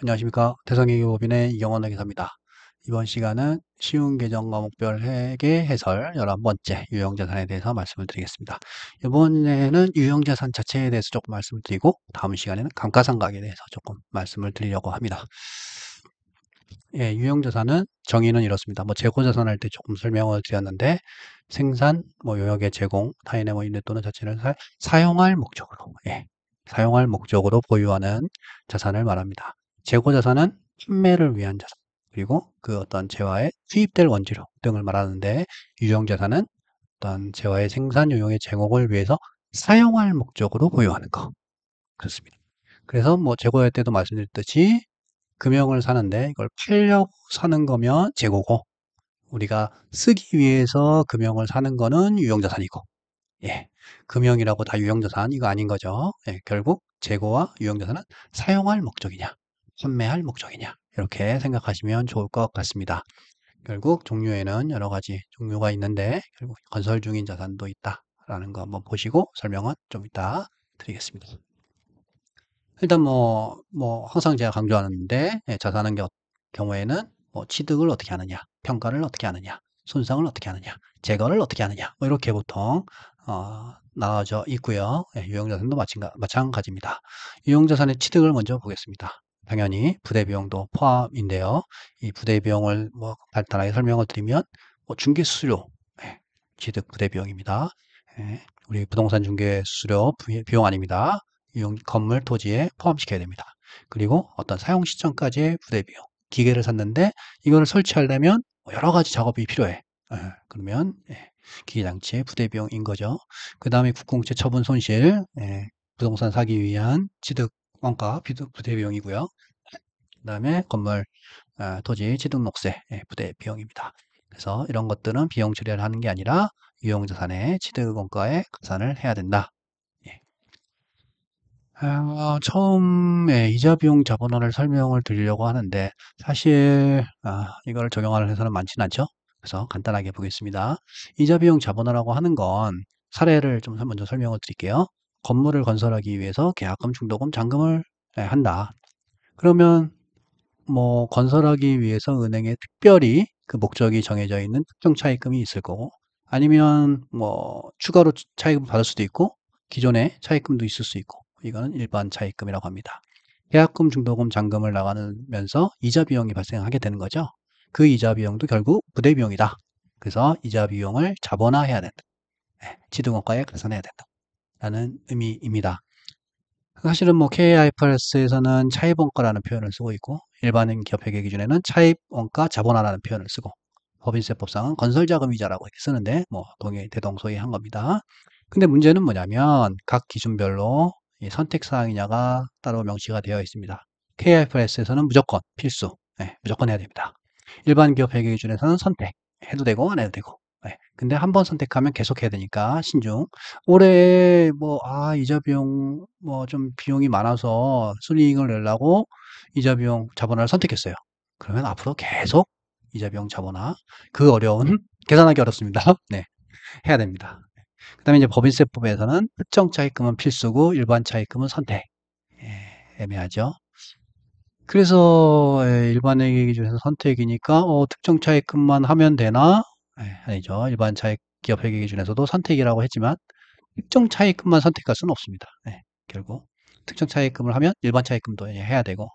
안녕하십니까. 대성회계법인의 이경원 회계사입니다. 이번 시간은 쉬운 계정 과목별 회계 해설 11번째 유형자산에 대해서 말씀을 드리겠습니다. 이번에는 유형자산 자체에 대해서 조금 말씀을 드리고 다음 시간에는 감가상각에 대해서 조금 말씀을 드리려고 합니다. 예, 유형자산은 정의는 이렇습니다. 재고자산 할 때 조금 설명을 드렸는데 생산, 용역의 제공, 타인의 인내 또는 자체를 사용할 목적으로, 사용할 목적으로 보유하는 자산을 말합니다. 재고자산은 판매를 위한 자산, 그리고 그 어떤 재화에 투입될 원재료 등을 말하는데 유형자산은 어떤 재화의 생산, 용역의 제공을 위해서 사용할 목적으로 보유하는 거. 그렇습니다. 그래서 재고할 때도 말씀드렸듯이 금형을 사는데 이걸 팔려고 사는 거면 재고고 우리가 쓰기 위해서 금형을 사는 거는 유형자산이고 예, 금형이라고 다 유형자산 이거 아닌 거죠. 예, 결국 재고와 유형자산은 사용할 목적이냐 판매할 목적이냐 이렇게 생각하시면 좋을 것 같습니다. 결국 종류에는 여러 가지 종류가 있는데 결국 건설 중인 자산도 있다라는 거 한번 보시고 설명은 좀 이따 드리겠습니다. 일단 항상 제가 강조하는데 자산한 경우에는 취득을 어떻게 하느냐, 평가를 어떻게 하느냐, 손상을 어떻게 하느냐, 제거를 어떻게 하느냐 이렇게 보통 나눠져 있고요. 유형자산도 마찬가지입니다. 유형자산의 취득을 먼저 보겠습니다. 당연히 부대비용도 포함인데요. 이 부대비용을 간단하게 설명을 드리면 중개수수료 취득 부대비용입니다. 우리 부동산 중개수수료 비용 아닙니다. 건물, 토지에 포함시켜야 됩니다. 그리고 어떤 사용 시점까지의 부대비용. 기계를 샀는데 이거를 설치하려면 여러 가지 작업이 필요해. 그러면 기계장치의 부대비용인 거죠. 그 다음에 국공채 처분 손실, 부동산 사기 위한 취득 원가 부대비용이고요. 그 다음에 건물, 토지 취득록세 부대비용입니다. 그래서 이런 것들은 비용 처리를 하는 게 아니라 유형자산의 취득 원가에 가산을 해야 된다. 처음에 이자 비용 자본화를 설명을 드리려고 하는데 사실 이걸 적용하는 회사는 많지는 않죠. 그래서 간단하게 보겠습니다. 이자 비용 자본화라고 하는 건 사례를 좀 먼저 설명을 드릴게요. 건물을 건설하기 위해서 계약금, 중도금, 잔금을 한다. 그러면 건설하기 위해서 은행에 특별히 그 목적이 정해져 있는 특정 차입금이 있을 거고 아니면 추가로 차입금 받을 수도 있고 기존에 차입금도 있을 수 있고 이거는 일반 차입금이라고 합니다. 계약금, 중도금, 잔금을 나가면서 이자 비용이 발생하게 되는 거죠. 그 이자 비용도 결국 부대 비용이다. 그래서 이자 비용을 자본화해야 된다. 취득원가에 계산해야 된다. 라는 의미입니다. 사실은 KIFRS에서는 차입원가라는 표현을 쓰고 있고 일반인 기업회계 기준에는 차입원가 자본화라는 표현을 쓰고 법인세법상은 건설자금이자라고 이렇게 쓰는데 대동소이한 겁니다. 근데 문제는 뭐냐면 각 기준별로 이 선택사항이냐가 따로 명시가 되어 있습니다. KIFRS에서는 무조건 필수, 무조건 해야 됩니다. 일반 기업회계 기준에서는 선택, 해도 되고 안 해도 되고 근데 한 번 선택하면 계속 해야 되니까 신중. 올해 이자 비용 좀 비용이 많아서 순이익을 내려고 이자 비용 자본화를 선택했어요. 그러면 앞으로 계속 이자 비용 자본화 그 어려운 계산하기 어렵습니다. 네, 해야 됩니다. 그다음에 이제 법인세법에서는 특정 차입금은 필수고 일반 차입금은 선택. 애매하죠. 그래서 일반회계 기준에서 선택이니까 특정 차입금만 하면 되나? 아니죠. 일반 차입 기업회계 기준에서도 선택이라고 했지만 특정 차입금만 선택할 수는 없습니다. 결국 특정 차입금을 하면 일반 차입금도 해야 되고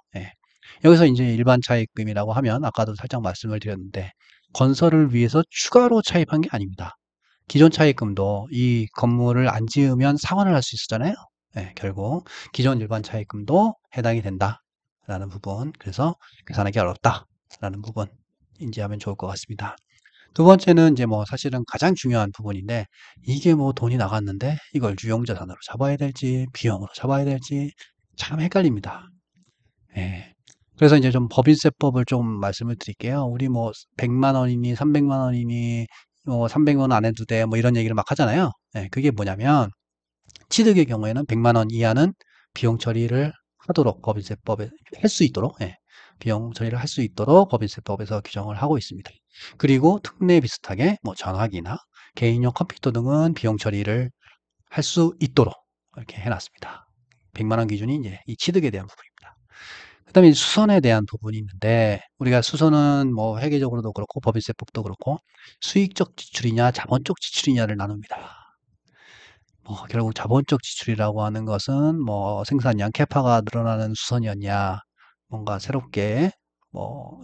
여기서 이제 일반 차입금이라고 하면 아까도 살짝 말씀을 드렸는데 건설을 위해서 추가로 차입한 게 아닙니다. 기존 차입금도 이 건물을 안 지으면 상환을 할 수 있었잖아요. 결국 기존 일반 차입금도 해당이 된다라는 부분. 그래서 계산하기 어렵다라는 부분 인지하면 좋을 것 같습니다. 두 번째는 이제 사실은 가장 중요한 부분인데 이게 돈이 나갔는데 이걸 유형자산으로 잡아야 될지 비용으로 잡아야 될지 참 헷갈립니다. 그래서 이제 좀 법인세법을 좀 말씀을 드릴게요. 우리 100만 원이니 300만 원이니 300만 원 안 해도 돼 이런 얘기를 막 하잖아요. 그게 뭐냐면 취득의 경우에는 100만 원 이하는 비용 처리를 하도록 법인세법에 할 수 있도록 비용 처리를 할 수 있도록 법인세법에서 규정을 하고 있습니다. 그리고 특례 비슷하게 전화기나 개인용 컴퓨터 등은 비용 처리를 할 수 있도록 이렇게 해놨습니다. 100만 원 기준이 이제 이 취득에 대한 부분입니다. 그다음에 수선에 대한 부분이 있는데 우리가 수선은 뭐 회계적으로도 그렇고 법인세법도 그렇고 수익적 지출이냐 자본적 지출이냐를 나눕니다. 결국 자본적 지출이라고 하는 것은 뭐 생산량 캐파가 늘어나는 수선이었냐, 뭔가 새롭게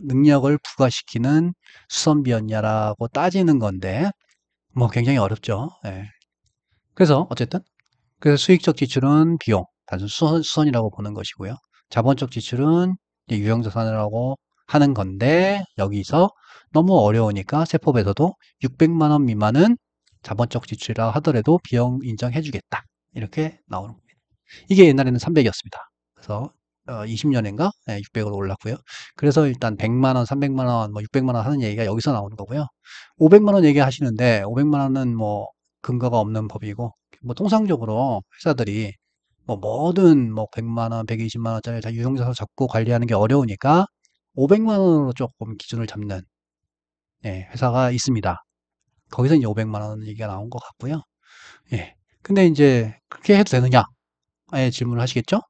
능력을 부과시키는 수선비였냐라고 따지는 건데 굉장히 어렵죠. 예. 그래서 어쨌든 수익적 지출은 비용, 단순 수선이라고 보는 것이고요. 자본적 지출은 이제 유형자산이라고 하는 건데 여기서 너무 어려우니까 세법에서도 600만 원 미만은 자본적 지출이라 하더라도 비용 인정해주겠다. 이렇게 나오는 겁니다. 이게 옛날에는 300이었습니다. 그래서 20년인가 600으로 올랐고요. 그래서 일단 100만 원, 300만 원, 600만 원 하는 얘기가 여기서 나오는 거고요. 500만 원 얘기하시는데 500만 원은 근거가 없는 법이고 통상적으로 회사들이 뭐든 100만 원, 120만 원짜리 다 유형자산 잡고 관리하는 게 어려우니까 500만 원으로 조금 기준을 잡는 회사가 있습니다. 거기서 이제 500만 원 얘기가 나온 것 같고요. 예. 근데 이제 그렇게 해도 되느냐? 질문을 하시겠죠?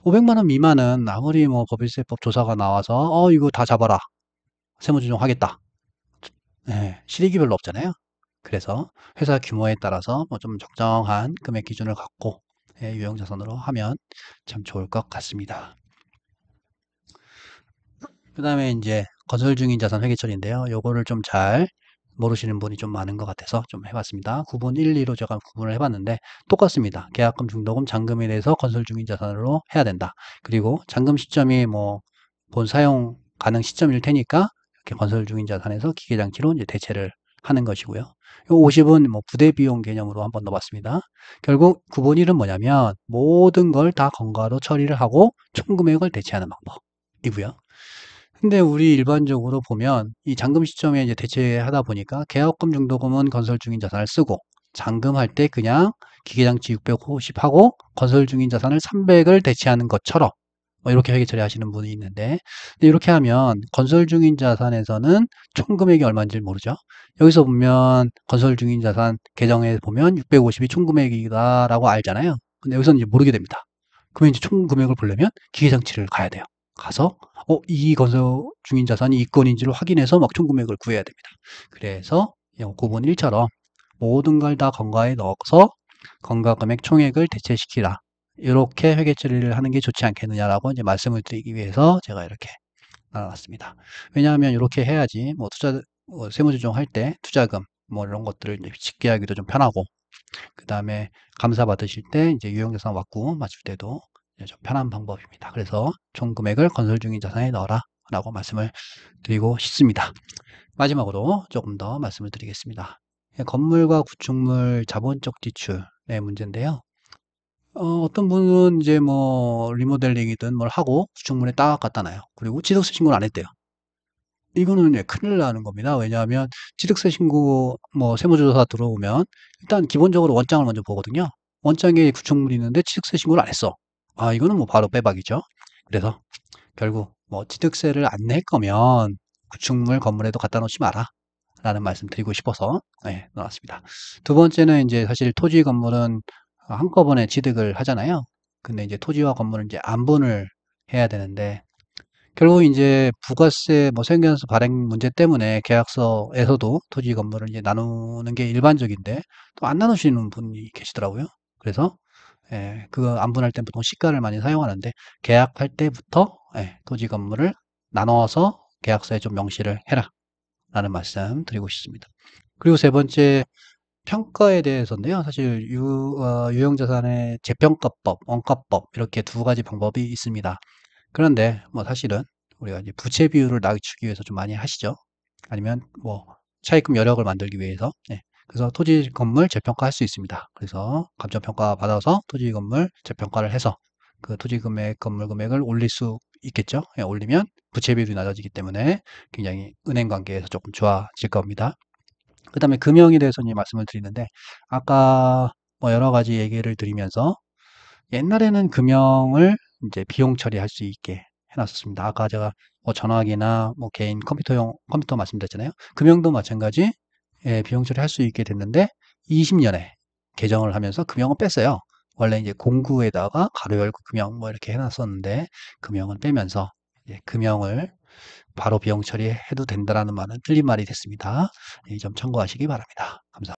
500만 원 미만은 아무리 법인세법 조사가 나와서 이거 다 잡아라. 세무조정하겠다. 실익이 별로 없잖아요. 그래서 회사 규모에 따라서 좀 적정한 금액 기준을 갖고 유형자산으로 하면 참 좋을 것 같습니다. 그 다음에 이제 건설 중인 자산 회계처리인데요. 요거를 좀 잘 모르시는 분이 좀 많은 것 같아서 좀 해봤습니다. 구분 1, 2로 제가 구분을 해봤는데 똑같습니다. 계약금, 중도금, 잔금에 대해서 건설 중인 자산으로 해야 된다. 그리고 잔금 시점이 본 사용 가능 시점일 테니까 이렇게 건설 중인 자산에서 기계장치로 이제 대체를 하는 것이고요. 요 50은 부대 비용 개념으로 한번 넣어봤습니다. 결국 구분 1은 뭐냐면 모든 걸 다 건가로 처리를 하고 총 금액을 대체하는 방법이고요. 근데 우리 일반적으로 보면 이 잔금 시점에 이제 대체하다 보니까 계약금, 중도금은 건설 중인 자산을 쓰고 잔금할 때 그냥 기계장치 650 하고 건설 중인 자산을 300을 대체하는 것처럼 이렇게 회계 처리하시는 분이 있는데 근데 이렇게 하면 건설 중인 자산에서는 총 금액이 얼마인지 모르죠. 여기서 보면 건설 중인 자산 계정에 보면 650이 총 금액이다라고 알잖아요. 근데 여기서는 이제 모르게 됩니다. 그러면 이제 총 금액을 보려면 기계장치를 가야 돼요. 가서 이 건설 중인 자산이 이 건인지를 확인해서 총 금액을 구해야 됩니다. 그래서 구분 1처럼 모든 걸 다 건가에 넣어서 건가 금액 총액을 대체시키라. 이렇게 회계 처리를 하는 게 좋지 않겠느냐라고 이제 말씀을 드리기 위해서 제가 이렇게 나눠놨습니다. 왜냐하면 이렇게 해야지 세무조정할 때 투자금 이런 것들을 이제 집계하기도 좀 편하고 그 다음에 감사 받으실 때 이제 유형자산 왁구 맞출 때도 좀 편한 방법입니다. 그래서 총 금액을 건설 중인 자산에 넣어라 라고 말씀을 드리고 싶습니다. 마지막으로 조금 더 말씀을 드리겠습니다. 건물과 구축물 자본적 지출의 문제인데요. 어떤 분은 이제 리모델링이든 뭘 하고 구축물에 딱 갖다 놔요. 그리고 취득세 신고를 안 했대요. 이거는 큰일 나는 겁니다. 왜냐하면 취득세 신고 세무조사 들어오면 일단 기본적으로 원장을 먼저 보거든요. 원장에 구축물이 있는데 취득세 신고를 안 했어. 이거는 바로 빼박이죠. 그래서 결국 취득세를 안 낼 거면 구축물 건물에도 갖다 놓지 마라 라는 말씀 드리고 싶어서 넣어놨습니다. 두 번째는 이제 사실 토지 건물은 한꺼번에 취득을 하잖아요. 근데 이제 토지와 건물은 이제 안분을 해야 되는데 결국 이제 부가세 세금연수 발행 문제 때문에 계약서에서도 토지 건물을 이제 나누는 게 일반적인데 또 안 나누시는 분이 계시더라고요. 그래서 그거 안분할 때 보통 시가를 많이 사용하는데 계약할 때부터 토지 건물을 나눠서 계약서에 좀 명시를 해라 라는 말씀 드리고 싶습니다. 그리고 세 번째 평가에 대해서인데요. 사실 유형자산의 재평가법, 원가법 이렇게 두 가지 방법이 있습니다. 그런데 사실은 우리가 이제 부채 비율을 낮추기 위해서 좀 많이 하시죠. 아니면 차입금 여력을 만들기 위해서. 그래서 토지 건물 재평가할 수 있습니다. 그래서 감정평가 받아서 토지 건물 재평가를 해서 그 토지 금액, 건물 금액을 올릴 수 있겠죠. 올리면 부채 비율이 낮아지기 때문에 굉장히 은행 관계에서 조금 좋아질 겁니다. 그 다음에 금형에 대해서 이제 말씀을 드리는데 아까 여러 가지 얘기를 드리면서 옛날에는 금형을 이제 비용 처리할 수 있게 해놨었습니다. 아까 제가 전화기나 개인 컴퓨터 말씀드렸잖아요. 금형도 마찬가지 비용 처리할 수 있게 됐는데 20년에 개정을 하면서 금형을 뺐어요. 원래 이제 공구에다가 가로 열고 금형 뭐 이렇게 해놨었는데 금형은 빼면서 이제 금형을 바로 비용 처리해도 된다라는 말은 틀린 말이 됐습니다. 이 점 참고하시기 바랍니다. 감사합니다.